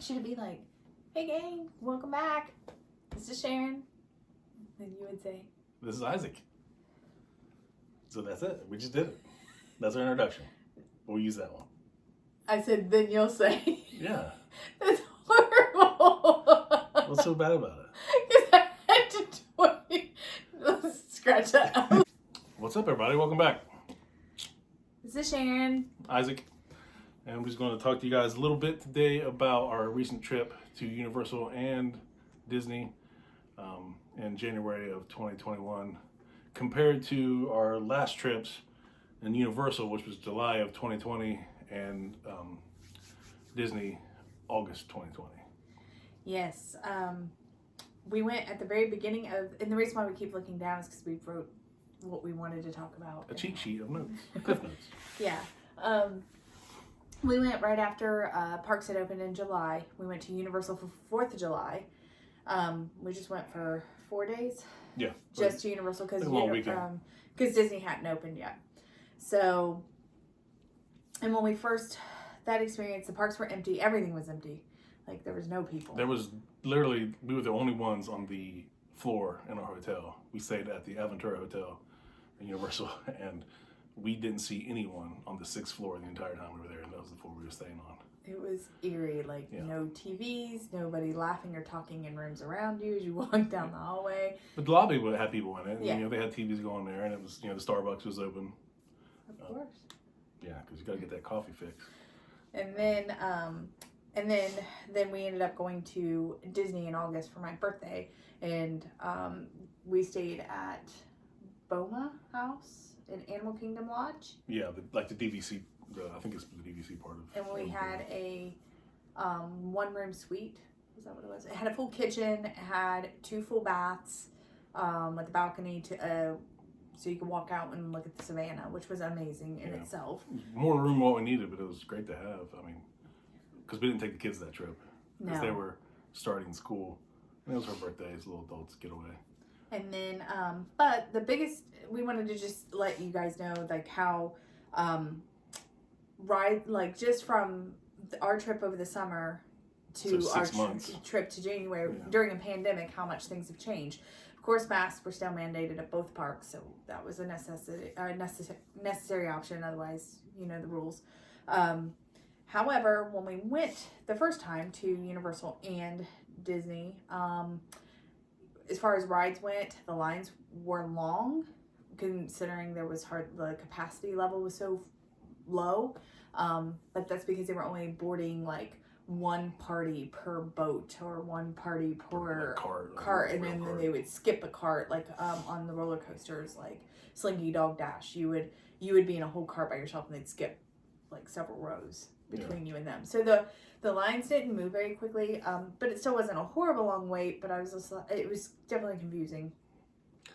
should be like, hey gang, welcome back. This is Sharon. Then you would say, this is Isaac. So that's it. We just did it. That's our introduction. We'll use that one. I said, then you'll say. Yeah. That's horrible. What's so bad about it? Because I had to do it. Let's scratch that out. What's up, everybody? Welcome back. This is Sharon. Isaac. And we're just going to talk to you guys a little bit today about our recent trip to Universal and Disney in January of 2021 compared to our last trips in Universal, which was July of 2020, and Disney, August 2020. Yes. We went at the very beginning of, and the reason why we keep looking down is because we wrote what we wanted to talk about. A cheat sheet of notes. Cliff notes. Yeah. We went right after parks had opened in July. We went to Universal for 4th of July. We just went for 4 days. Yeah. Just to Universal because Disney hadn't opened yet. So, and when we first, that experience, the parks were empty. Everything was empty. Like, there was no people. There was literally, we were the only ones on the floor in our hotel. We stayed at the Aventura Hotel in Universal, and we didn't see anyone on the 6th floor the entire time we were there, and that was the floor we were staying on. It was eerie, like no TVs, nobody laughing or talking in rooms around you as you walk down the hallway. But the lobby had people in it, and, yeah. They had TVs going there, and it was, the Starbucks was open. Of course. Yeah, because you got to get that coffee fix. And then we ended up going to Disney in August for my birthday, and we stayed at Boma House in Animal Kingdom Lodge. Yeah, the DVC. I think it's the DVC part of. And we had a one-room suite. Is that what it was? It had a full kitchen. It had 2 full baths with a balcony to so you could walk out and look at the savannah, which was amazing in itself. More room than what we needed, but it was great to have. I mean, because we didn't take the kids that trip because they were starting school. And it was her birthday. It's a little adults getaway. And then, but the biggest, we wanted to just let you guys know, like, how, just from our trip over the summer to our trip to January during a pandemic, how much things have changed. Of course, masks were still mandated at both parks, so that was a necessary option. Otherwise, the rules. However, when we went the first time to Universal and Disney, as far as rides went, the lines were long, considering the capacity level was so low. But that's because they were only boarding like one party per boat or one party per cart, and then they would skip a cart, like on the roller coasters, like Slinky Dog Dash. You would be in a whole cart by yourself, and they'd skip like several rows between you and them. So the lines didn't move very quickly, but it still wasn't a horrible long wait, but it was definitely confusing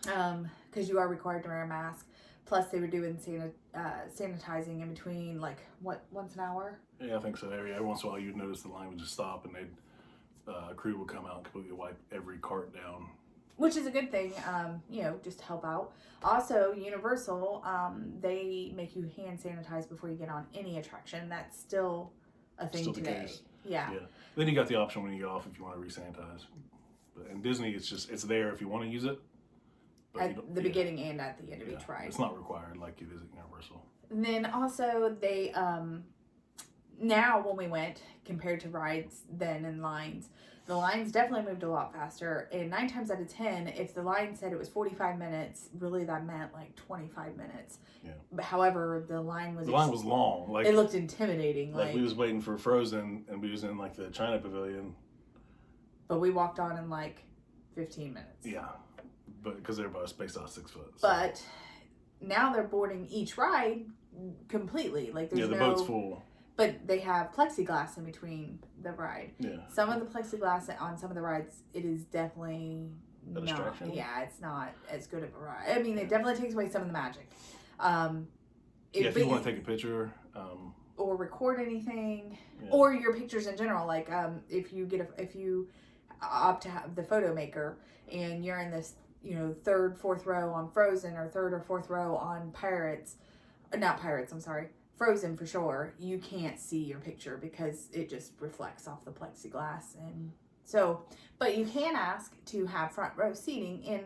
because you are required to wear a mask. Plus they were doing sanitizing in between, like once an hour. Yeah, I think so. Every once in a while you'd notice the line would just stop, and a crew would come out and completely wipe every cart down. Which is a good thing, just to help out. Also, Universal, they make you hand sanitize before you get on any attraction. That's still a thing today. The case. Yeah. Then you got the option when you get off if you want to re-sanitize. But in Disney, it's there if you want to use it. At the beginning and at the end of each ride. It's not required like it is at Universal. And then also they, now when we went, compared to rides then and lines, the lines definitely moved a lot faster. And 9 times out of 10, if the line said it was 45 minutes, really that meant like 25 minutes. Yeah. But however, the line was long. Like, it looked intimidating. Like we was waiting for Frozen, and we was in like the China Pavilion. But we walked on in like 15 minutes. Yeah. But because everybody's spaced out 6 foot. So. But now they're boarding each ride completely. Like there's the boat's full. But they have plexiglass in between the ride. Yeah. Some of the plexiglass on some of the rides, it is definitely a distraction. Yeah, it's not as good of a ride. I mean, it definitely takes away some of the magic. If you want to take a picture. Or record anything, or your pictures in general. Like if you opt to have the photo maker and you're in this 3rd, 4th row on Frozen, or 3rd or 4th row on Frozen for sure, you can't see your picture because it just reflects off the plexiglass. And so, but you can ask to have front row seating, and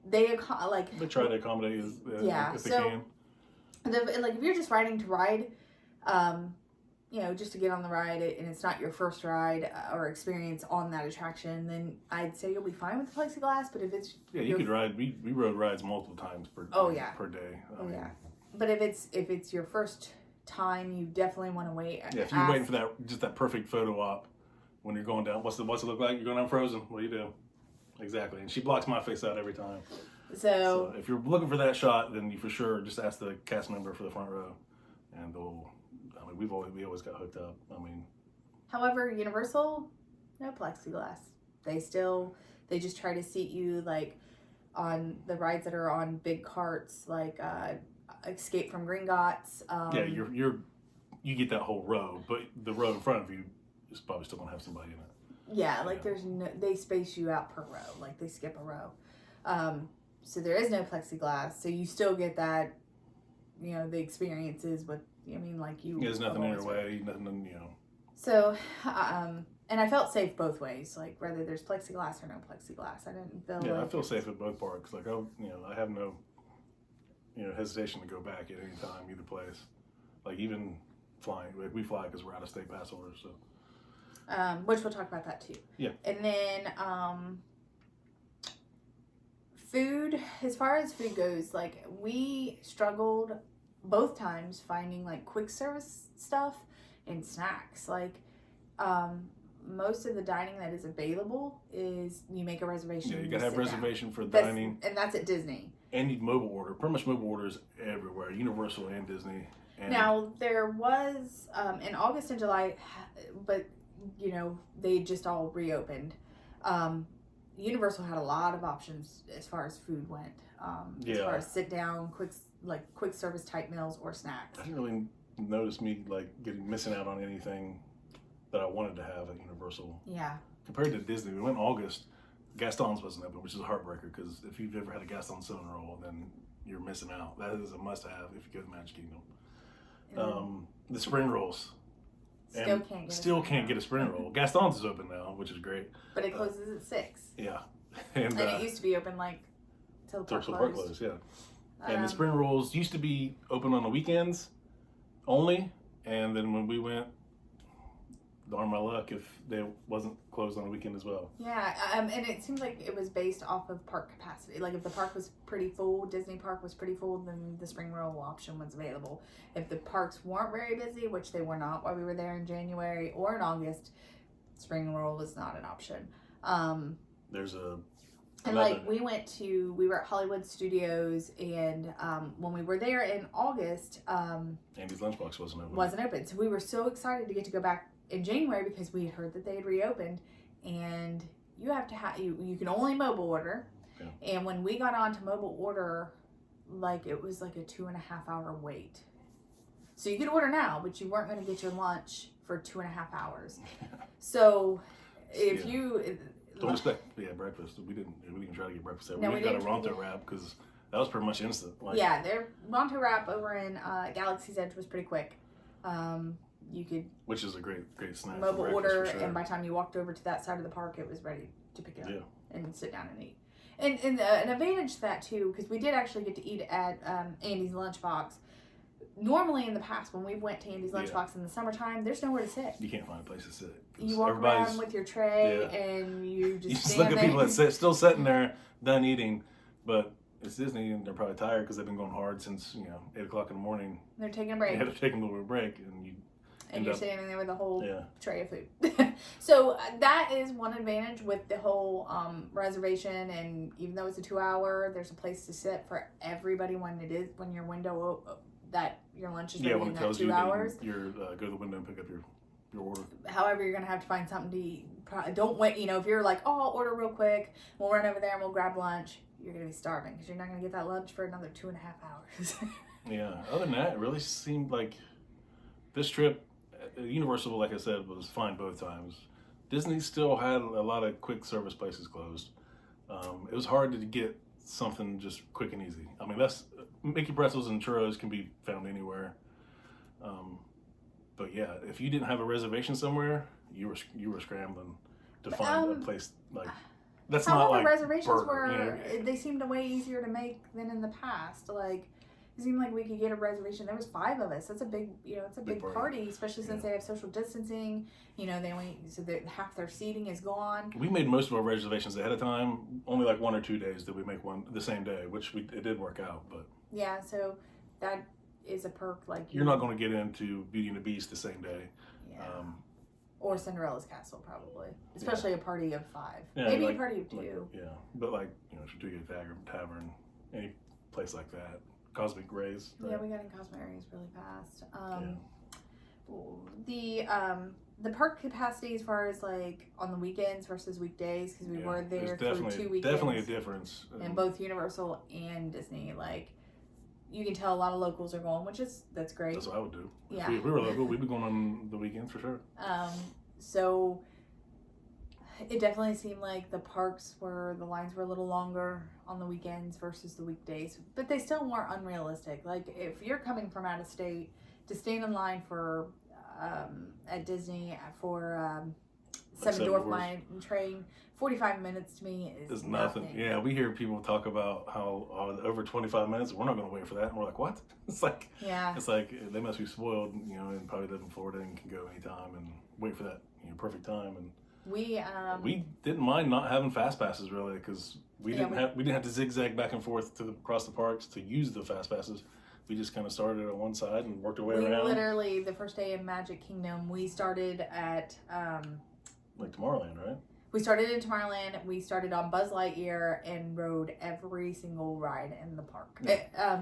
they try to accommodate if they can. Like if you're just riding to ride, just to get on the ride, and it's not your first ride or experience on that attraction, then I'd say you'll be fine with the plexiglass. But if it's you could ride. We rode rides multiple times per day. But if it's your first time, you definitely want to wait. Yeah, if you're waiting for that perfect photo op when you're going down, what's it look like? You're going down Frozen. What do you do? Exactly, and she blocks my face out every time. So if you're looking for that shot, then you for sure just ask the cast member for the front row, and we always got hooked up. However, Universal, no plexiglass. They just try to seat you like on the rides that are on big carts, like Escape from Gringotts. You get that whole row, but the row in front of you is probably still gonna have somebody in it. Yeah, they space you out per row, like they skip a row. So there is no plexiglass, so you still get that, the experiences with. There's nothing in your way, nothing. So, and I felt safe both ways, like whether there's plexiglass or no plexiglass. I didn't feel. Yeah, I feel safe at both parks. Like I have no, hesitation to go back at any time, either place. Like even flying, like we fly because we're out of state pass holders. So. Which we'll talk about that too. Yeah. And then food, as far as food goes, like we struggled both times finding like quick service stuff and snacks. Like most of the dining that is available is you make a reservation. Yeah, you gotta have a reservation for dining. And that's at Disney. And you mobile order. Pretty much mobile orders everywhere, Universal and Disney. Now there was in August and July, but they just all reopened. Universal had a lot of options as far as food went. As far as sit down, quick service type meals or snacks. I didn't really notice me missing out on anything that I wanted to have at Universal. Yeah. Compared to Disney, we went in August. Gaston's wasn't open, which is a heartbreaker because if you've ever had a Gaston cinnamon roll, then you're missing out. That is a must-have if you go to Magic Kingdom. The spring rolls. Still can't get a spring roll. Gaston's is open now, which is great. But it closes at 6. Yeah. And it used to be open till the park closed. Yeah. And the spring rolls used to be open on the weekends only, and then when we went, darn my luck if they wasn't closed on the weekend as well. Yeah, and it seems like it was based off of park capacity. Like if the park was pretty full, Disney Park was pretty full, then the spring roll option was available. If the parks weren't very busy, which they were not while we were there in January or in August, spring roll was not an option. We were at Hollywood Studios, and when we were there in August, Andy's Lunchbox wasn't open. So we were so excited to get to go back in January because we had heard that they had reopened, and you have to you can only mobile order. Yeah. And when we got on to mobile order, it was like a 2.5 hour wait. So you could order now, but you weren't going to get your lunch for 2.5 hours. So if you don't expect breakfast. We didn't even try to get breakfast there. We got a Ronto wrap because that was pretty much instant. Their Ronto wrap over in Galaxy's Edge was pretty quick. You could, which is a great snack. Mobile order, and by the time you walked over to that side of the park, it was ready to pick it up and sit down and eat. And an advantage to that too, because we did actually get to eat at Andy's Lunchbox. Normally in the past, when we went to Andy's Lunchbox in the summertime, there's nowhere to sit. You can't find a place to sit. You walk around with your tray and you just look at people that still sitting there, done eating, but it's Disney and they're probably tired because they've been going hard since 8 o'clock in the morning. They're taking a break. They had to take a little bit of break, and you're standing there with a whole tray of food. So that is one advantage with the whole reservation, and even though it's a 2 hour, there's a place to sit for everybody when your window that your lunch is ready in that 2 hours. You're go to the window and pick up your order. However, you're gonna have to find something to eat. Don't wait. If you're like, I'll order real quick, we'll run over there and we'll grab lunch. You're gonna be starving because you're not gonna get that lunch for another 2.5 hours. Yeah. Other than that, it really seemed like this trip, Universal, like I said, was fine both times. Disney still had a lot of quick service places closed. It was hard to get something just quick and easy. That's Mickey pretzels and churros can be found anywhere. But yeah, if you didn't have a reservation somewhere, you were scrambling to find a place like that's not however, like reservations Burger, were they seemed way easier to make than in the past. Like it seemed like we could get a reservation. There was 5 of us. That's a big, it's a big party, especially since they have social distancing. They only half their seating is gone. We made most of our reservations ahead of time. Only like 1 or 2 days did we make one the same day, which it did work out. But yeah, so that is a perk. Like you're not going to get into Beauty and the Beast the same day. Yeah. Or Cinderella's Castle, probably. Especially a party of 5. Yeah, maybe like, a party of 2. But like Chautauqua Tavern, any place like that. Cosmic Rays. Right? Yeah, we got in Cosmic Rays really fast. The park capacity as far as like on the weekends versus weekdays, because we were there for 2 weekends. Definitely a difference. In both Universal and Disney, like you can tell a lot of locals are going, that's great. That's what I would do. Yeah. If we were local, we'd be going on the weekends for sure. So it definitely seemed like the lines were a little longer on the weekends versus the weekdays, but they still weren't unrealistic. Like if you're coming from out of state to stand in line for at Disney for Seven Dwarf Mine Train, 45 minutes to me is nothing. Yeah, we hear people talk about how over 25 minutes, we're not going to wait for that. And we're like, what? It's like they must be spoiled, and probably live in Florida and can go anytime and wait for that perfect time. And we didn't mind not having fast passes really, because we didn't have to zigzag back and forth across the parks to use the fast passes. We just kind of started on one side and worked our way around. Literally, the first day in Magic Kingdom, we started at like Tomorrowland, right? We started in Tomorrowland. We started on Buzz Lightyear and rode every single ride in the park. Yeah.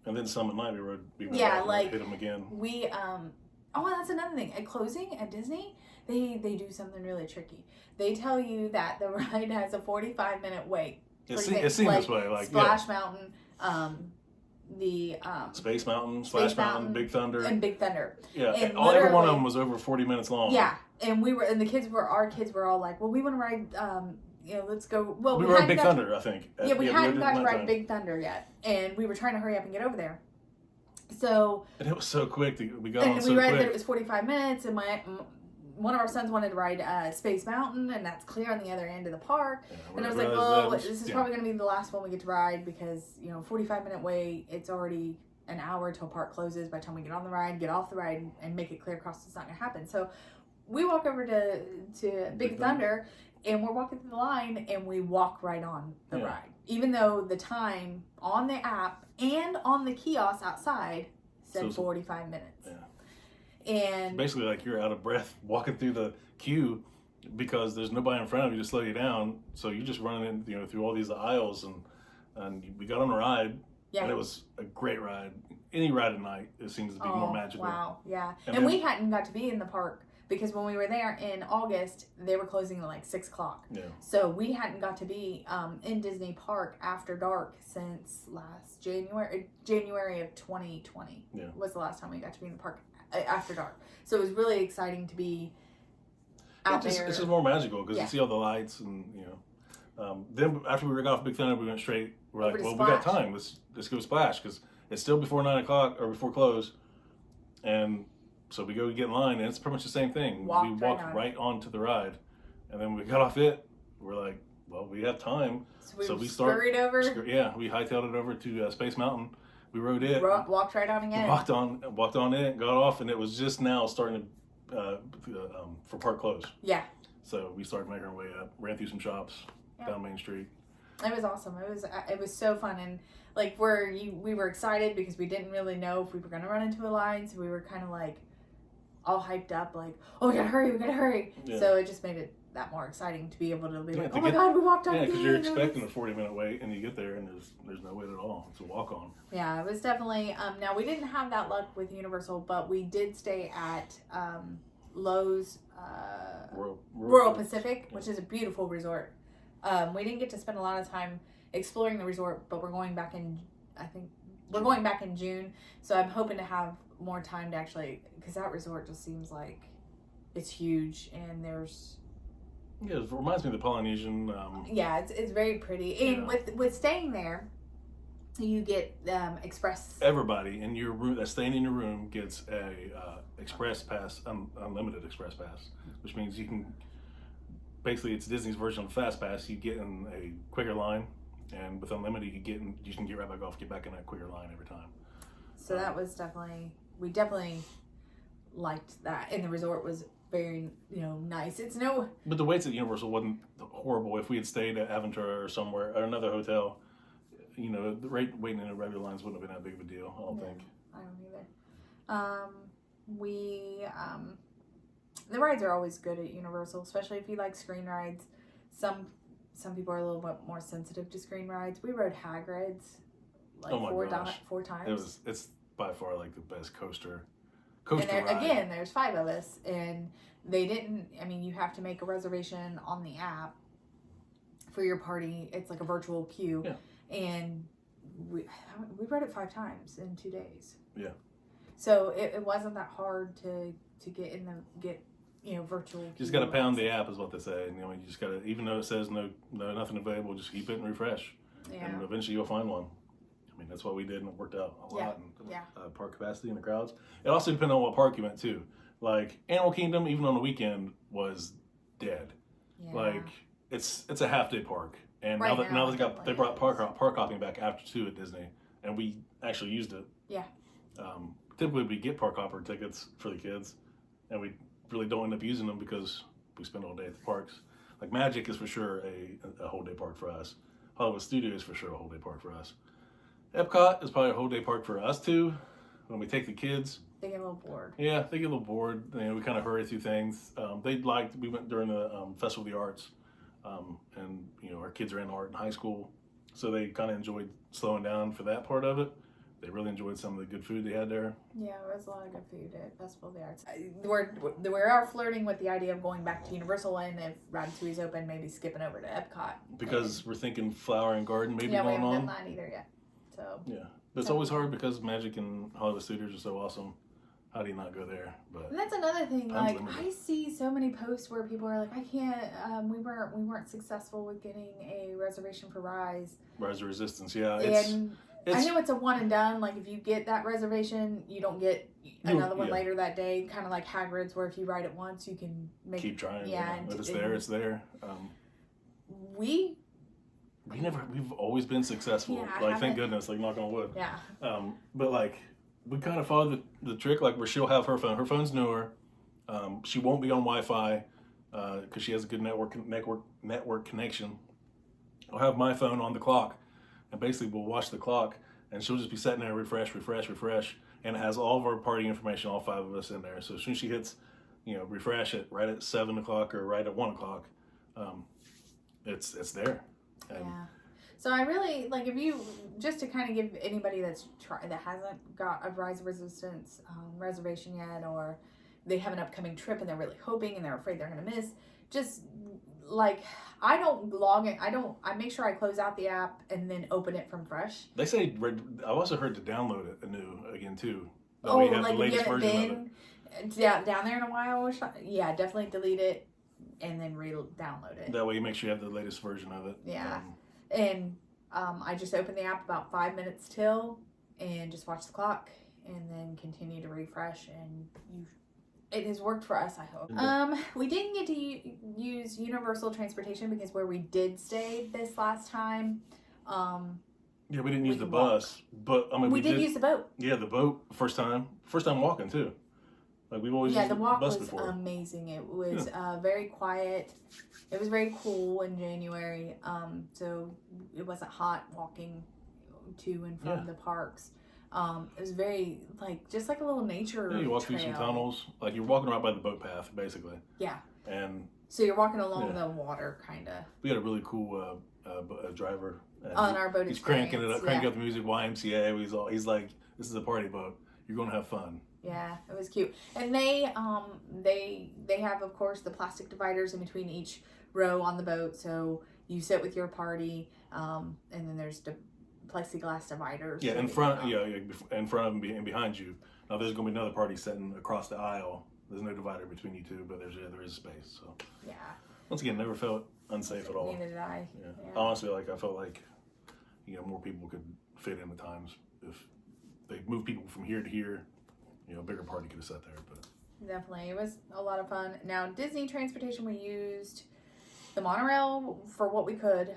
And then some at night we went hit them again. That's another thing. At closing at Disney, they do something really tricky. They tell you that the ride has a 45-minute wait. It seems this way. Like Splash Mountain, the Space Mountain, Splash Mountain, Big Thunder, and Big Thunder. Yeah, and every one of them was over 40 minutes long. Yeah, and our kids were all like, well, we want to ride. Let's go. Well, we rode Big Thunder, I think. Yeah, we hadn't got to ride Big Thunder yet, and we were trying to hurry up and get over there. So. And it was so quick. We got on so quick. And we read that it was 45 minutes, and one of our sons wanted to ride Space Mountain, and that's clear on the other end of the park. Yeah, and I was like, well, this is probably going to be the last one we get to ride because, 45-minute wait, it's already an hour till park closes. By the time we get on the ride, get off the ride, and make it clear across, it's not going to happen. So we walk over to Big Thunder, and we're walking through the line, and we walk right on the ride. Even though the time on the app and on the kiosk outside said 45 minutes. Yeah. And basically, like you're out of breath walking through the queue because there's nobody in front of you to slow you down. So you're just running in, through all these aisles, and we got on a ride, and it was a great ride. Any ride at night, it seems to be more magical. Wow, yeah. And we hadn't got to be in the park because when we were there in August, they were closing at like 6 o'clock. Yeah. So we hadn't got to be in Disney Park after dark since last January of 2020. Yeah. Was the last time we got to be in the park after dark. So it was really exciting to be out there. It's just more magical because you see all the lights and then after we got off Big Thunder, we went straight. We're like, well, we got time. Let's go Splash because it's still before 9 o'clock or before close, and so we go get in line and it's pretty much the same thing. We walked right onto the ride, and then we got off it. We're like, well, we have time, so we scurried over. We hightailed it over to Space Mountain. We rode it. Walked right on again. Walked on it, got off, and it was just now starting to for park close. Yeah. So we started making our way up, ran through some shops down Main Street. It was awesome. It was so fun, and like we were excited because we didn't really know if we were gonna run into a line, so we were kind of like all hyped up, like, oh, we gotta hurry. Yeah. So it just made it that more exciting to be able to be like, oh my God, we walked on. Yeah, because you're expecting a 40-minute wait, and you get there, and there's no wait at all. It's a walk on. Yeah, it was definitely. Now we didn't have that luck with Universal, but we did stay at Lowe's Royal Pacific, which is a beautiful resort. We didn't get to spend a lot of time exploring the resort, but we're going back in. We're going back in June, so I'm hoping to have more time to actually, because that resort just seems like it's huge, and there's. Yeah, it reminds me of the Polynesian. Yeah, it's very pretty, and with staying there, You get express. Everybody in your room that's staying in your room gets a express pass, unlimited express pass, which means you can basically it's Disney's version of fast pass. You get in a quicker line, and with unlimited, you can get right back off, get back in that quicker line every time. So that was we definitely liked that, and the resort was very nice. It's no, but the waits at Universal wasn't horrible. If we had stayed at Aventura or somewhere or another hotel, the waiting in the regular lines wouldn't have been that big of a deal. I don't think. I don't either. The rides are always good at Universal, especially if you like screen rides. Some people are a little bit more sensitive to screen rides. We rode Hagrid's like Oh my gosh. 4 times. It's by far like the best coaster And ride. again, there's 5 of us, and they didn't. I mean, you have to make a reservation on the app for your party. It's like a virtual queue, and we rode it 5 times in 2 days. Yeah. So it wasn't that hard to get virtual. You just got to pound the app, is what they say. And, you just got to, even though it says no nothing available, just keep it and refresh. Yeah. And eventually you'll find one. I mean, that's what we did, and it worked out a lot. And, park capacity and the crowds. It also depends on what park you went to. Like Animal Kingdom, even on the weekend, was dead. Yeah. Like it's a half day park, and Right now they brought park hopping back after 2 at Disney, and we actually used it. Yeah. Typically we get park hopper tickets for the kids, and we really don't end up using them because we spend all day at the parks. Like Magic is for sure a whole day park for us. Hollywood Studios is for sure a whole day park for us. Epcot is probably a whole day park for us too. When we take the kids, they get a little bored. Yeah, they get a little bored. We kind of hurry through things. We went during the Festival of the Arts, and our kids are in art in high school, so they kind of enjoyed slowing down for that part of it. They really enjoyed some of the good food they had there. Yeah, there was a lot of good food at Festival of the Arts. We are flirting with the idea of going back to Universal, and if Ratatouille's open, maybe skipping over to Epcot. Because we're thinking Flower and Garden maybe going on. Yeah, we haven't done that either yet. So yeah, but it's always hard because Magic and Hollywood Studios are so awesome. How do you not go there? But and that's another thing. Like limited. I see so many posts where people are like, "I can't. We weren't successful with getting a reservation for Rise." Rise of Resistance, yeah. I know it's a one and done. Like if you get that reservation, you don't get another one later that day. Kind of like Hagrid's, where if you ride it once, you can keep trying. Yeah, if it's there, it's there. We've always been successful. Yeah, thank goodness. Knock on wood. Yeah. But we kind of follow the trick. Where she'll have her phone. Her phone's newer. She won't be on Wi-Fi because she has a good network connection. I'll have my phone on the clock, and basically we'll watch the clock, and she'll just be sitting there, refresh, and it has all of our party information, all 5 of us in there. So as soon as she hits, refresh it right at 7 o'clock or right at 1 o'clock, it's there. And yeah. So I really if you just to kind of give anybody that hasn't got a Rise of Resistance reservation yet, or they have an upcoming trip and they're really hoping and they're afraid they're going to miss, just I don't log in. I make sure I close out the app and then open it from fresh. They say I also heard to download it anew again too. That way you have the latest version of it. Down there in a while. Yeah, definitely delete it and then re-download it. That way you make sure you have the latest version of it. Yeah. And I just open the app about 5 minutes till and just watch the clock and then continue to refresh, and it has worked for us, I hope. We didn't get to use Universal Transportation because where we did stay this last time, yeah, we didn't use the bus, but I mean we did use the boat. Yeah, the boat first time walking too. We've always used the walk bus was before. Amazing. It was very quiet. It was very cool in January, so it wasn't hot walking to and from the parks. It was very just like a little nature. Yeah, you walk trail. through some tunnels. You're walking right by the boat path, basically. Yeah. And so you're walking along the water, kind of. We had a really cool driver. On our boat, he's cranking up the music. YMCA. He's like, "This is a party boat. You're gonna have fun." Yeah, it was cute. And they have, of course, the plastic dividers in between each row on the boat, so you sit with your party, and then there's the plexiglass dividers. Yeah, in front of them and behind you. Now there's gonna be another party sitting across the aisle. There's no divider between you two, but there is space. So yeah. Once again, never felt unsafe at all. Neither did I. Yeah. Honestly, I felt like more people could fit in the times. If they move people from here to here, a bigger party could have sat there. But definitely, it was a lot of fun. Now, Disney transportation, we used the monorail for what we could,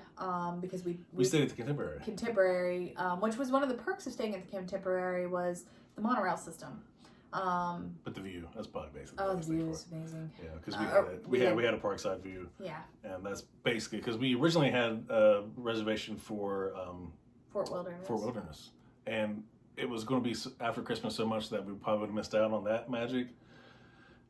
because we stayed at the Contemporary. Contemporary, which was one of the perks of staying at the Contemporary, was the monorail system. But the view, that's probably basically. Oh, the view is amazing. Yeah, because we had a parkside view. Yeah. And that's basically because we originally had a reservation for Fort Wilderness. And it was going to be after Christmas so much that we probably would have missed out on that magic.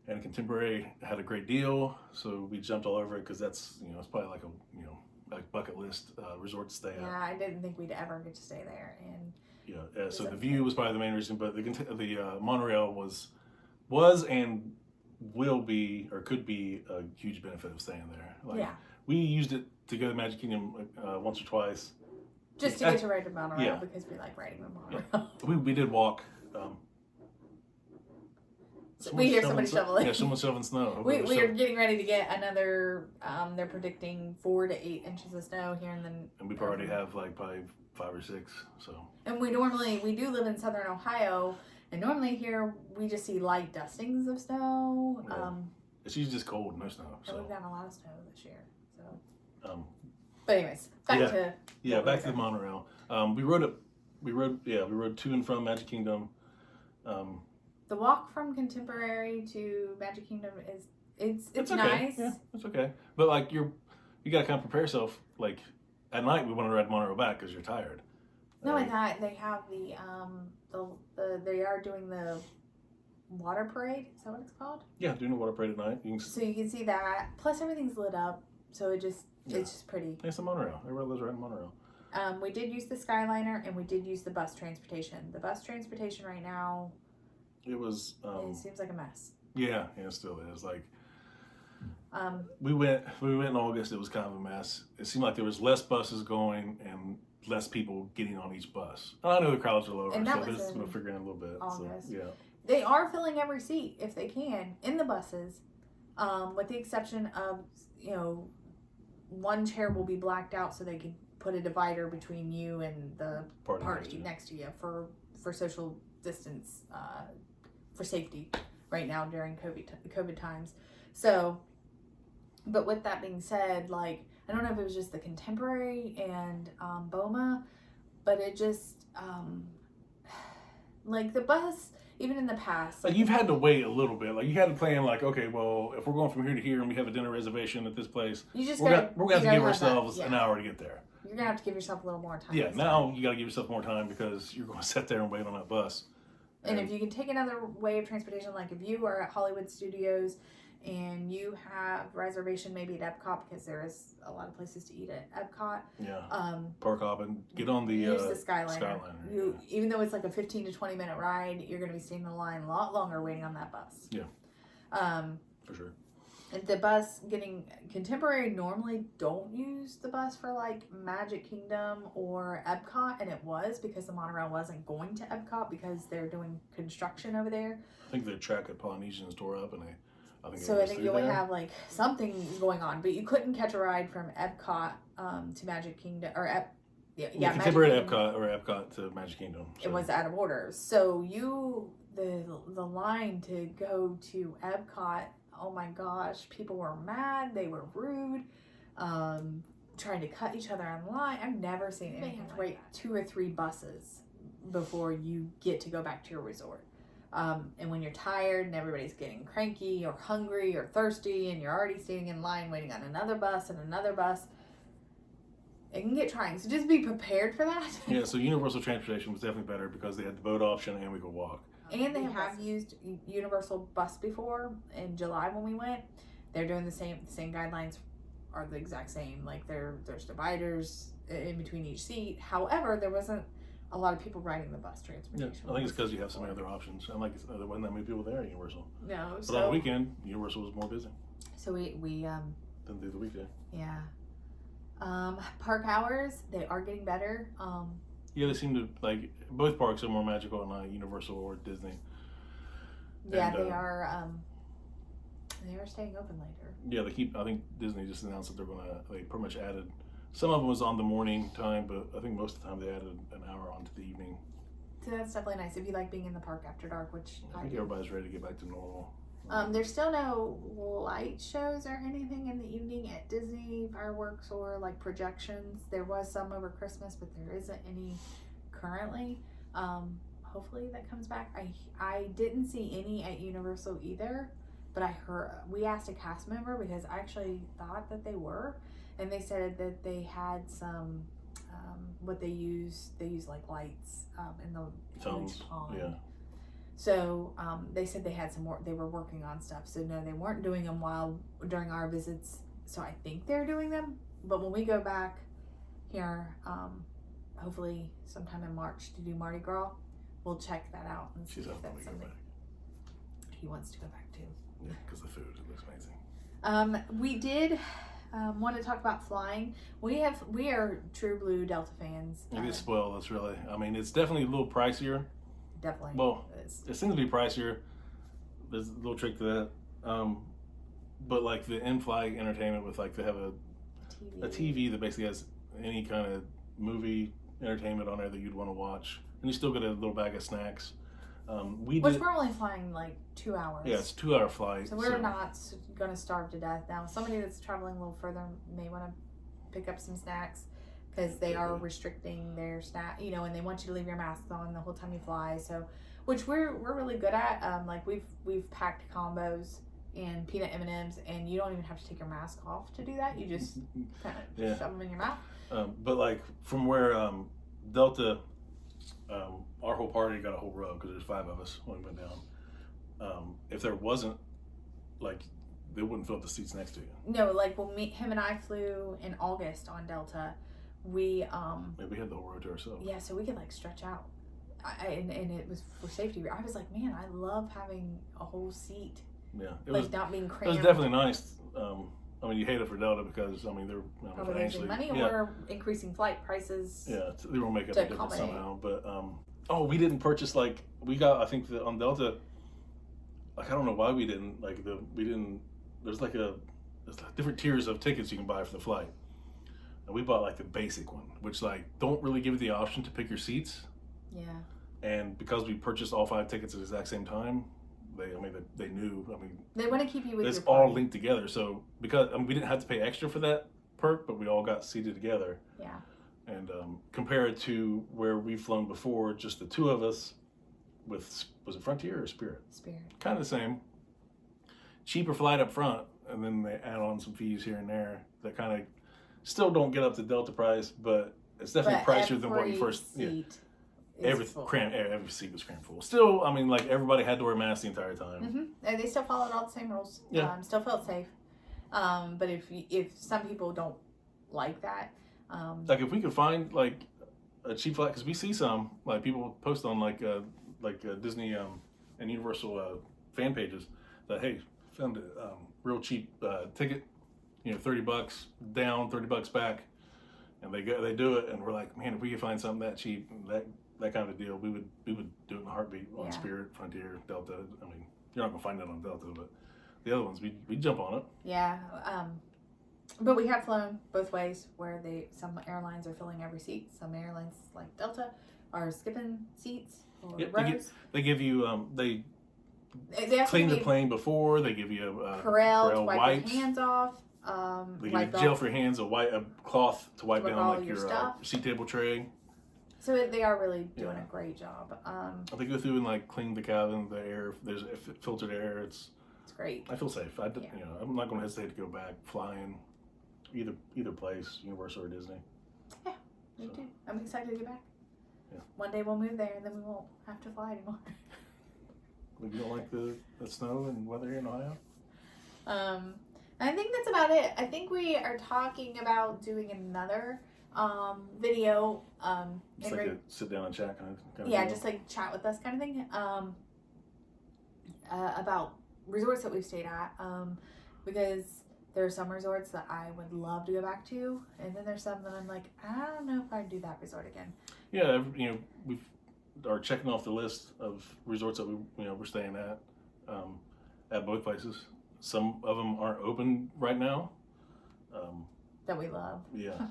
And Contemporary had a great deal, so we jumped all over it because that's it's probably like a like bucket list resort to stay at. Yeah, I didn't think we'd ever get to stay there, and so the view was probably the main reason, but the monorail was and will be or could be a huge benefit of staying there. We used it to go to Magic Kingdom once or twice. Just to get to ride the monorail because we like riding the monorail. Yeah. We did walk. We hear somebody shoveling. Yeah, someone's shoveling snow. We are getting ready to get another. They're predicting 4 to 8 inches of snow here, and we already have like probably 5 or 6. So. And we do live in southern Ohio, and normally here we just see light dustings of snow. Yeah. It's usually just cold, no snow. So. And we've gotten a lot of snow this year. So. But anyways, back to the monorail. We rode to and from Magic Kingdom. The walk from Contemporary to Magic Kingdom is it's okay. nice. Yeah, it's okay. But like you gotta kind of prepare yourself. Like at night, we want to ride the monorail back because you're tired. No, I thought they have they are doing the water parade. Is that what it's called? Yeah, doing the water parade at night. So you can see that. Plus everything's lit up, so it's just pretty. It's a monorail. Everybody lives right in the monorail. We did use the Skyliner, and we did use the bus transportation. The bus transportation right now. It was. It seems like a mess. Yeah, it still is. Like, we went in August. It was kind of a mess. It seemed like there was less buses going and less people getting on each bus. And I know the crowds are lower, so they're just going to figure in a little bit. August. So, yeah. They are filling every seat if they can in the buses, with the exception of one chair will be blacked out so they can put a divider between you and the party next to you for social distance, for safety right now during COVID times. So, but with that being said, like, I don't know if it was just the Contemporary and BOMA, but it just, like the bus, even in the past. Like, you've had to wait a little bit. Like, you had to plan, like, okay, well, if we're going from here to here and we have a dinner reservation at this place, we're going to have to give ourselves an hour to get there. You're going to have to give yourself a little more time. Yeah, now you got to give yourself more time because you're going to sit there and wait on that bus. And if you can take another way of transportation, like if you are at Hollywood Studios and you have reservation maybe at Epcot, because there is a lot of places to eat at Epcot. Yeah. Park hop and get on the use the Skyliner. Even though it's like a 15 to 20 minute ride, you're going to be staying in the line a lot longer waiting on that bus. Yeah. For sure. And the bus getting Contemporary normally don't use the bus for like Magic Kingdom or Epcot, and it was because the monorail wasn't going to Epcot because they're doing construction over there. I think the track at Polynesian's tore up, and I think you only have like something going on, but you couldn't catch a ride from Epcot to Magic Kingdom or Contemporary to Epcot or Epcot to Magic Kingdom. So. It was out of order, so the line to go to Epcot. Oh my gosh, people were mad, they were rude, trying to cut each other in line. I've never seen anything. You have to wait 2 or 3 buses before you get to go back to your resort. And when you're tired and everybody's getting cranky or hungry or thirsty and you're already standing in line waiting on another bus, it can get trying. So just be prepared for that. Yeah, so Universal Transportation was definitely better because they had the boat option and we could walk. And they have used Universal Bus before in July when we went. They're doing the same guidelines are the exact same. Like there's dividers in between each seat. However, there wasn't a lot of people riding the bus transportation. Yeah, I think it's because you have so many other options. And like there wasn't that many people there at Universal. No. But on the weekend, Universal was more busy. So we didn't do the weekday. Yeah. Park hours, they are getting better. Yeah, they seem to, like, both parks are more magical than Universal or Disney. Yeah, and, they are staying open later. Yeah, I think Disney just announced that they pretty much added Some of them was on the morning time, but I think most of the time they added an hour onto the evening. So that's definitely nice if you like being in the park after dark, which I think everybody's ready to get back to normal. There's still no light shows or anything in the evening at Disney, fireworks or like projections. There was some over Christmas, but there isn't any currently. Hopefully that comes back. I didn't see any at Universal either, but we asked a cast member because I actually thought that they were, and they said that they had some what they use like lights in the huge pond. Yeah. So they said they had some more. They were working on stuff. So no, they weren't doing them during our visits. So I think they're doing them. But when we go back here, hopefully sometime in March to do Mardi Gras, we'll check that out and see if that's something he wants to go back to. Yeah, because the food, it looks amazing. We did want to talk about flying. We are true blue Delta fans. You get spoiled. That's really. I mean, it's definitely a little pricier. Definitely. Well, it seems to be pricier. There's a little trick to that. But like the in-flight entertainment with like they have a TV that basically has any kind of movie entertainment on there that you'd want to watch, and you still get a little bag of snacks. We're only flying like 2 hours. Yeah, it's a 2 hour flight. So we're not going to starve to death. Now, somebody that's traveling a little further may want to pick up some snacks because they are restricting their snack, and they want you to leave your mask on the whole time you fly. So, which we're really good at. Like we've packed combos and peanut M&Ms, and you don't even have to take your mask off to do that. You just kind of shove them in your mouth. But like from where Delta. Our whole party got a whole row because there's 5 of us when we went down. If there wasn't, like, they wouldn't fill up the seats next to you. No, like when him and I flew in August on Delta, we we had the whole row to ourselves. Yeah, so we could like stretch out, and it was for safety. I was like, man, I love having a whole seat. Yeah, it was not being cramped. It was definitely nice. I mean, you hate it for Delta because they're probably losing money or increasing flight prices. Yeah, they won't make up the difference somehow. But we didn't purchase we got, I think on Delta. Like I don't know why we didn't There's like there's different tiers of tickets you can buy for the flight, and we bought like the basic one, which like don't really give you the option to pick your seats. Yeah. And because we purchased all 5 tickets at the exact same time. They knew. They want to keep you with it's your party. all linked together. So because we didn't have to pay extra for that perk, but we all got seated together. Yeah. And compare it to where we've flown before, just the 2 of us. Was it Frontier or Spirit? Spirit. Kind of the same. Cheaper flight up front, and then they add on some fees here and there that kind of still don't get up to Delta price, but it's definitely pricier than what you first. Every seat was crammed full. Still, everybody had to wear masks the entire time. Mm-hmm. And they still followed all the same rules. Yeah. Still felt safe. But if some people don't like that, like if we could find like a cheap flight, because we see some like people post on Disney and Universal fan pages that hey, found a real cheap ticket, $30 down, $30 back, and they do it, and we're like, man, if we could find something that cheap, that kind of deal, we would do it in a heartbeat on Spirit, Frontier, Delta. You're not gonna find that on Delta, but the other ones we jump on it. Yeah, but we have flown both ways, where some airlines are filling every seat. Some airlines like Delta are skipping seats or rows. They give you they clean the plane before. They give you Perel to wipe your hands off. They give you gel for your hands, a cloth to wipe down like your seat table tray. So they are really doing a great job. They go through and clean the cabin, the air. There's filtered air. It's great. I feel safe. I'm not going to hesitate to go back flying, either place, Universal or Disney. Yeah, me too. I'm excited to get back. Yeah. One day we'll move there, and then we won't have to fly anymore. You don't like the snow and weather here in Ohio? I think that's about it. I think we are talking about doing another video. Just like a sit down and chat kind of yeah, deal. just like chat with us kind of thing. About resorts that we've stayed at. Because there are some resorts that I would love to go back to, and then there's some that I'm like, I don't know if I'd do that resort again. Yeah, we are checking off the list of resorts that we're staying at both places. Some of them aren't open right now. That we love. Yeah.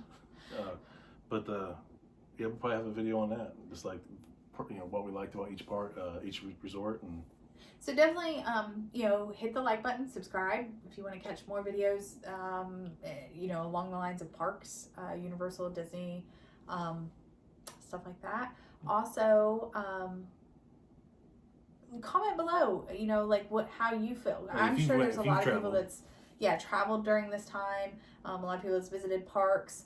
But yeah, we'll probably have a video on that, just like what we liked about each part, each resort, and so definitely hit the like button, subscribe if you want to catch more videos. Along the lines of parks, Universal, Disney, stuff like that. Also, comment below. How you feel. I'm sure there's a lot of people that's traveled during this time. A lot of people that's visited parks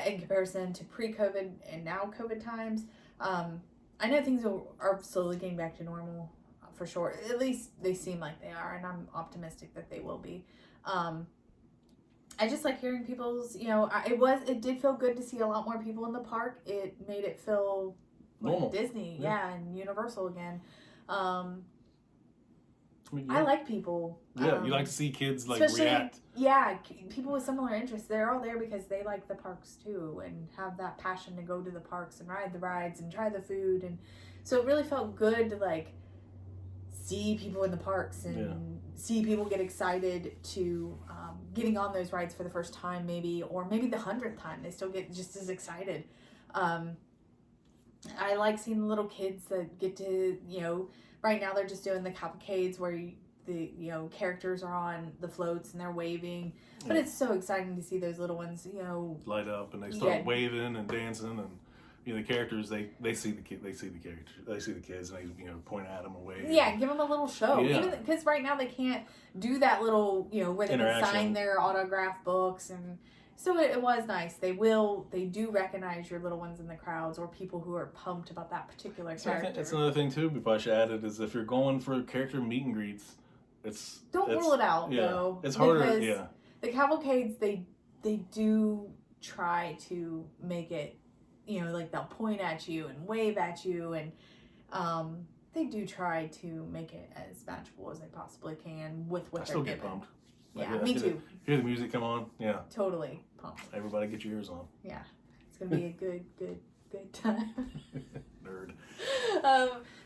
in comparison to pre-COVID and now COVID times. I know things are slowly getting back to normal for sure. At least they seem like they are, and I'm optimistic that they will be. I just like hearing people's, it did feel good to see a lot more people in the park. It made it feel like Disney, and Universal again. I like people. Yeah, you like to see kids react. Yeah, people with similar interests. They're all there because they like the parks too and have that passion to go to the parks and ride the rides and try the food. And so it really felt good to see people in the parks and see people get excited to getting on those rides for the first time or maybe the 100th time. They still get just as excited. I like seeing the little kids that get to, right now they're just doing the cavalcades where the characters are on the floats and they're waving. But it's so exciting to see those little ones, light up and they start waving and dancing, and the characters they see the kids and they point at them and wave. Yeah, give them a little show. Yeah. Even because right now they can't do that little where they can sign their autograph books, and so it was nice. They do recognize your little ones in the crowds or people who are pumped about that particular character. That's another thing too. We probably should add it is if you're going for character meet and greets, don't rule it out though. It's harder. Yeah, the cavalcades they do try to make it. They'll point at you and wave at you, and they do try to make it as magical as they possibly can with what they're given. I still get pumped. Yeah, me too. Hear the music come on. Yeah. Totally pumped. Everybody get your ears on. Yeah. It's going to be a good time. Nerd.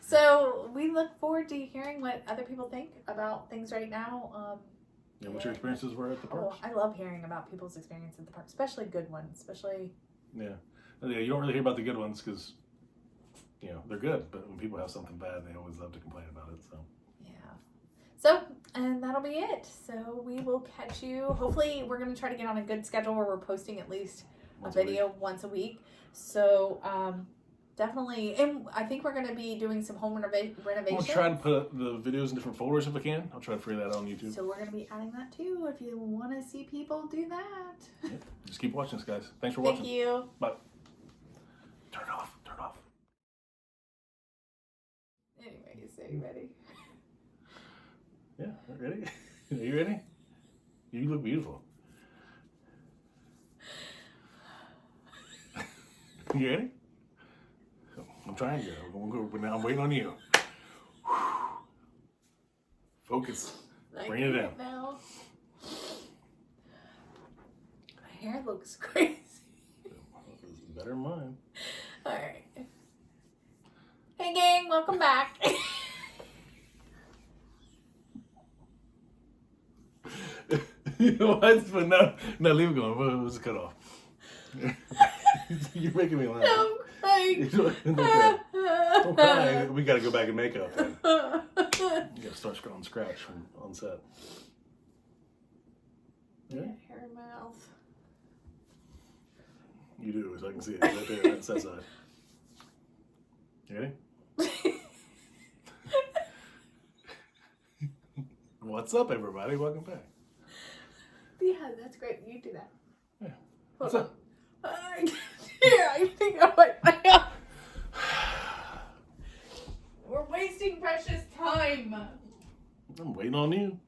So we look forward to hearing what other people think about things right now. What your experiences were at the parks. I love hearing about people's experience at the park, especially good ones, Yeah, you don't really hear about the good ones because, they're good. But when people have something bad, they always love to complain about it. So. Yeah. So, and that'll be it. So we will catch you. Hopefully, we're going to try to get on a good schedule where we're posting at least a video once a week. So, definitely. And I think we're going to be doing some home renovation. I'll try to put the videos in different folders if I can. I'll try to figure that out on YouTube. So we're going to be adding that too if you want to see people do that. Yeah. Just keep watching us, guys. Thanks for watching. Thank you. Bye. Turn it off. Turn it off. Anyways, are you ready? Yeah, ready? Are you ready? You look beautiful. You ready? I'm trying to. I'm waiting on you. Focus. Bring it down. Now. My hair looks crazy. It's better than mine. All right. Hey, gang, welcome back. You know what? But no, leave it going. We'll just cut off. You're making me laugh. No, don't cry. We gotta go back and make up. Then. You gotta start from scratch on set. Yeah. Hair in my mouth. You do, as I can see it right there. That's that side. You ready? What's up, everybody? Welcome back. Yeah, that's great. You do that. Yeah. What's up? Yeah, I think I like my mouth. We're wasting precious time. I'm waiting on you.